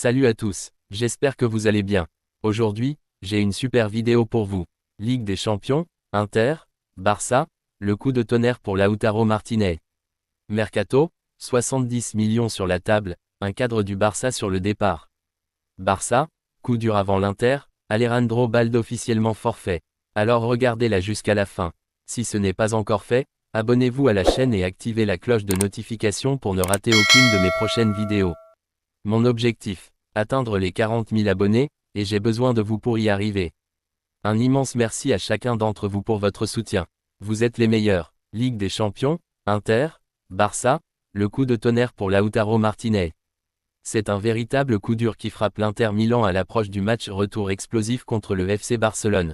Salut à tous, j'espère que vous allez bien. Aujourd'hui, j'ai une super vidéo pour vous. Ligue des Champions, Inter, Barça, le coup de tonnerre pour Lautaro Martinez. Mercato, 70 millions sur la table, un cadre du Barça sur le départ. Barça, coup dur avant l'Inter, Alejandro Balde officiellement forfait. Alors regardez-la jusqu'à la fin. Si ce n'est pas encore fait, abonnez-vous à la chaîne et activez la cloche de notification pour ne rater aucune de mes prochaines vidéos. Mon objectif, atteindre les 40 000 abonnés, et j'ai besoin de vous pour y arriver. Un immense merci à chacun d'entre vous pour votre soutien. Vous êtes les meilleurs. Ligue des Champions, Inter, Barça, le coup de tonnerre pour Lautaro Martinez. C'est un véritable coup dur qui frappe l'Inter Milan à l'approche du match retour explosif contre le FC Barcelone.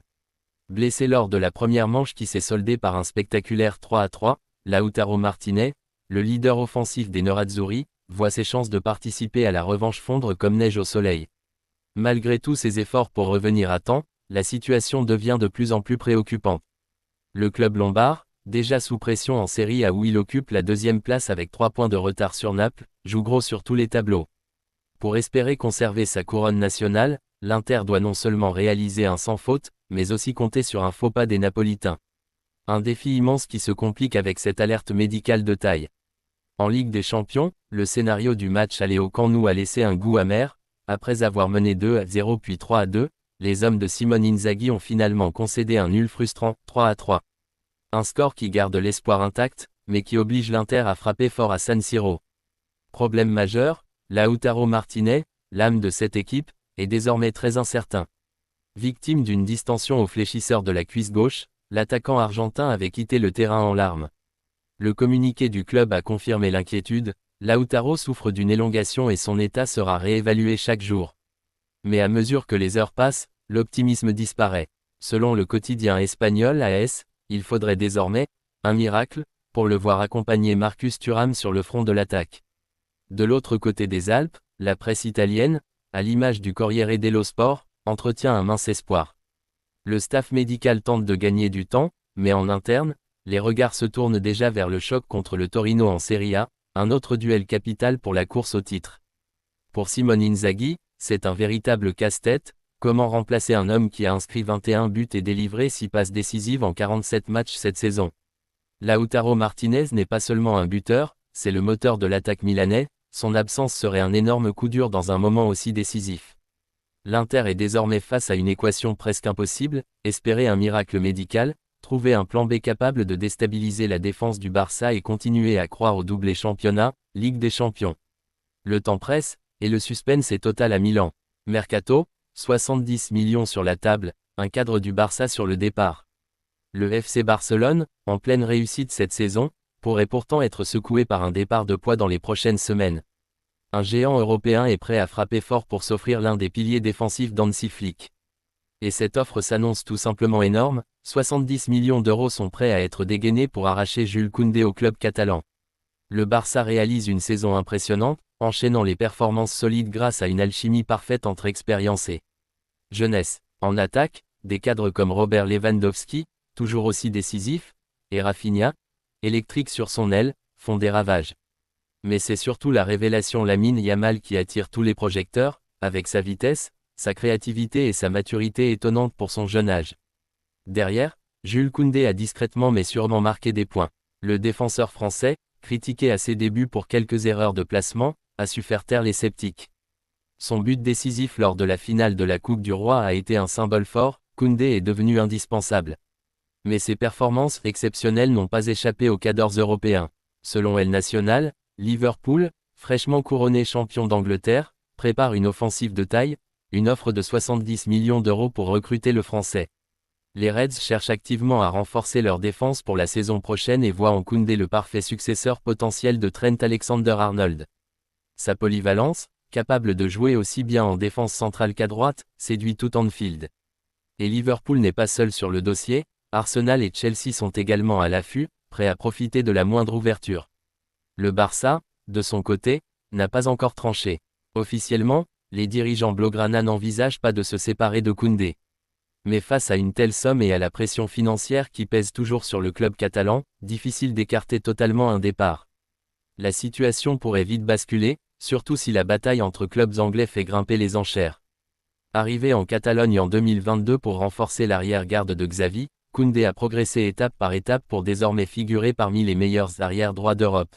Blessé lors de la première manche qui s'est soldée par un spectaculaire 3-3, Lautaro Martinez, le leader offensif des Nerazzurri, voit ses chances de participer à la revanche fondre comme neige au soleil. Malgré tous ses efforts pour revenir à temps, la situation devient de plus en plus préoccupante. Le club lombard, déjà sous pression en Serie A où il occupe la deuxième place avec 3 points de retard sur Naples, joue gros sur tous les tableaux. Pour espérer conserver sa couronne nationale, l'Inter doit non seulement réaliser un sans faute, mais aussi compter sur un faux pas des Napolitains. Un défi immense qui se complique avec cette alerte médicale de taille. En Ligue des Champions, le scénario du match aller au Camp Nou a laissé un goût amer. Après avoir mené 2-0 puis 3-2, les hommes de Simone Inzaghi ont finalement concédé un nul frustrant, 3-3. Un score qui garde l'espoir intact, mais qui oblige l'Inter à frapper fort à San Siro. Problème majeur, Lautaro Martinez, l'âme de cette équipe, est désormais très incertain. Victime d'une distension au fléchisseur de la cuisse gauche, l'attaquant argentin avait quitté le terrain en larmes. Le communiqué du club a confirmé l'inquiétude, Lautaro souffre d'une élongation et son état sera réévalué chaque jour. Mais à mesure que les heures passent, l'optimisme disparaît. Selon le quotidien espagnol AS, il faudrait désormais un miracle pour le voir accompagner Marcus Thuram sur le front de l'attaque. De l'autre côté des Alpes, la presse italienne, à l'image du Corriere dello Sport, entretient un mince espoir. Le staff médical tente de gagner du temps, mais en interne, les regards se tournent déjà vers le choc contre le Torino en Serie A, un autre duel capital pour la course au titre. Pour Simone Inzaghi, c'est un véritable casse-tête. Comment remplacer un homme qui a inscrit 21 buts et délivré 6 passes décisives en 47 matchs cette saison? Lautaro Martinez n'est pas seulement un buteur, c'est le moteur de l'attaque milanais, son absence serait un énorme coup dur dans un moment aussi décisif. L'Inter est désormais face à une équation presque impossible, espérer un miracle médical, trouver un plan B capable de déstabiliser la défense du Barça et continuer à croire au doublé championnat, Ligue des Champions. Le temps presse, et le suspense est total à Milan. Mercato, 70 millions sur la table, un cadre du Barça sur le départ. Le FC Barcelone, en pleine réussite cette saison, pourrait pourtant être secoué par un départ de poids dans les prochaines semaines. Un géant européen est prêt à frapper fort pour s'offrir l'un des piliers défensifs d'Hansi Flick. Et cette offre s'annonce tout simplement énorme, 70 millions d'euros sont prêts à être dégainés pour arracher Jules Koundé au club catalan. Le Barça réalise une saison impressionnante, enchaînant les performances solides grâce à une alchimie parfaite entre expérience et jeunesse. En attaque, des cadres comme Robert Lewandowski, toujours aussi décisif, et Rafinha, électrique sur son aile, font des ravages. Mais c'est surtout la révélation Lamine Yamal qui attire tous les projecteurs, avec sa vitesse, sa créativité et sa maturité étonnante pour son jeune âge. Derrière, Jules Koundé a discrètement mais sûrement marqué des points. Le défenseur français, critiqué à ses débuts pour quelques erreurs de placement, a su faire taire les sceptiques. Son but décisif lors de la finale de la Coupe du Roi a été un symbole fort, Koundé est devenu indispensable. Mais ses performances exceptionnelles n'ont pas échappé aux cadors européens. Selon El Nacional, Liverpool, fraîchement couronné champion d'Angleterre, prépare une offensive de taille, une offre de 70 millions d'euros pour recruter le Français. Les Reds cherchent activement à renforcer leur défense pour la saison prochaine et voient en Koundé le parfait successeur potentiel de Trent Alexander-Arnold. Sa polyvalence, capable de jouer aussi bien en défense centrale qu'à droite, séduit tout Anfield. Et Liverpool n'est pas seul sur le dossier, Arsenal et Chelsea sont également à l'affût, prêts à profiter de la moindre ouverture. Le Barça, de son côté, n'a pas encore tranché. Officiellement, les dirigeants blaugrana n'envisagent pas de se séparer de Koundé. Mais face à une telle somme et à la pression financière qui pèse toujours sur le club catalan, difficile d'écarter totalement un départ. La situation pourrait vite basculer, surtout si la bataille entre clubs anglais fait grimper les enchères. Arrivé en Catalogne en 2022 pour renforcer l'arrière-garde de Xavi, Koundé a progressé étape par étape pour désormais figurer parmi les meilleurs arrière-droits d'Europe.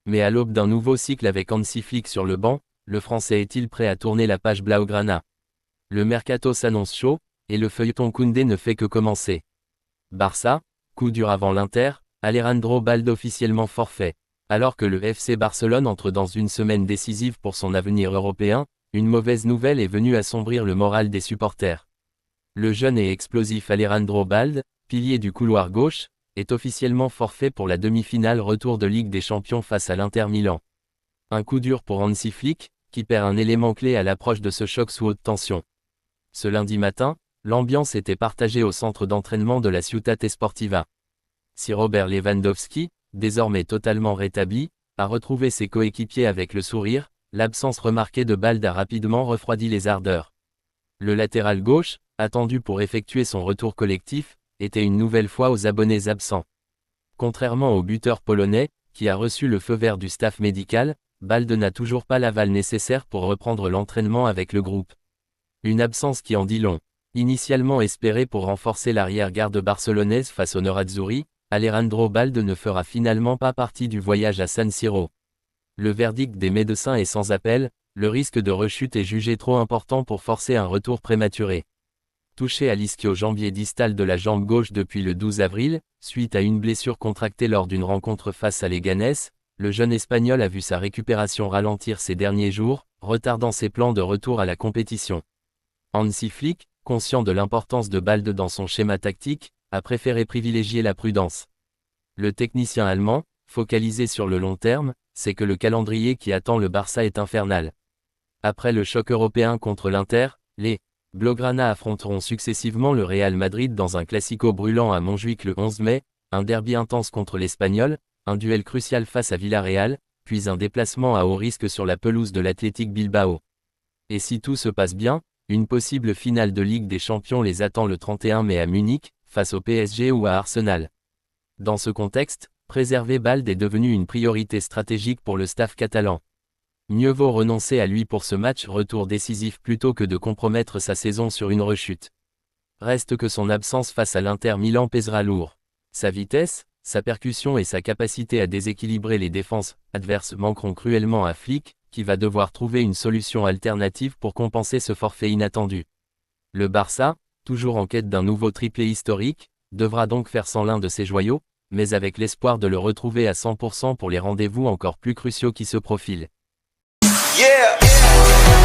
Mais à l'aube d'un nouveau cycle avec Hansi Flick sur le banc, le Français est-il prêt à tourner la page Blaugrana? Le mercato s'annonce chaud, et le feuilleton Koundé ne fait que commencer. Barça, coup dur avant l'Inter, Alejandro Balde officiellement forfait. Alors que le FC Barcelone entre dans une semaine décisive pour son avenir européen, une mauvaise nouvelle est venue assombrir le moral des supporters. Le jeune et explosif Alejandro Balde, pilier du couloir gauche, est officiellement forfait pour la demi-finale retour de Ligue des Champions face à l'Inter Milan. Un coup dur pour Hansi Flick, qui perd un élément clé à l'approche de ce choc sous haute tension. Ce lundi matin, l'ambiance était partagée au centre d'entraînement de la Ciutat Esportiva. Si Robert Lewandowski, désormais totalement rétabli, a retrouvé ses coéquipiers avec le sourire, l'absence remarquée de Balde a rapidement refroidi les ardeurs. Le latéral gauche, attendu pour effectuer son retour collectif, était une nouvelle fois aux abonnés absents. Contrairement au buteur polonais, qui a reçu le feu vert du staff médical, Balde n'a toujours pas l'aval nécessaire pour reprendre l'entraînement avec le groupe. Une absence qui en dit long. Initialement espéré pour renforcer l'arrière-garde barcelonaise face aux Nerazzurri, Alejandro Balde ne fera finalement pas partie du voyage à San Siro. Le verdict des médecins est sans appel, le risque de rechute est jugé trop important pour forcer un retour prématuré. Touché à l'ischio-jambier distal de la jambe gauche depuis le 12 avril, suite à une blessure contractée lors d'une rencontre face à Leganés, le jeune Espagnol a vu sa récupération ralentir ces derniers jours, retardant ses plans de retour à la compétition. Hansi Flick, conscient de l'importance de Balde dans son schéma tactique, a préféré privilégier la prudence. Le technicien allemand, focalisé sur le long terme, sait que le calendrier qui attend le Barça est infernal. Après le choc européen contre l'Inter, les Blaugrana affronteront successivement le Real Madrid dans un classico brûlant à Montjuïc le 11 mai, un derby intense contre l'Espagnol, un duel crucial face à Villarreal, puis un déplacement à haut risque sur la pelouse de l'Athletic Bilbao. Et si tout se passe bien, une possible finale de Ligue des Champions les attend le 31 mai à Munich, face au PSG ou à Arsenal. Dans ce contexte, préserver Balde est devenu une priorité stratégique pour le staff catalan. Mieux vaut renoncer à lui pour ce match retour décisif plutôt que de compromettre sa saison sur une rechute. Reste que son absence face à l'Inter Milan pèsera lourd. Sa vitesse, sa percussion et sa capacité à déséquilibrer les défenses adverses manqueront cruellement à Flick, qui va devoir trouver une solution alternative pour compenser ce forfait inattendu. Le Barça, toujours en quête d'un nouveau triplé historique, devra donc faire sans l'un de ses joyaux, mais avec l'espoir de le retrouver à 100% pour les rendez-vous encore plus cruciaux qui se profilent. Yeah!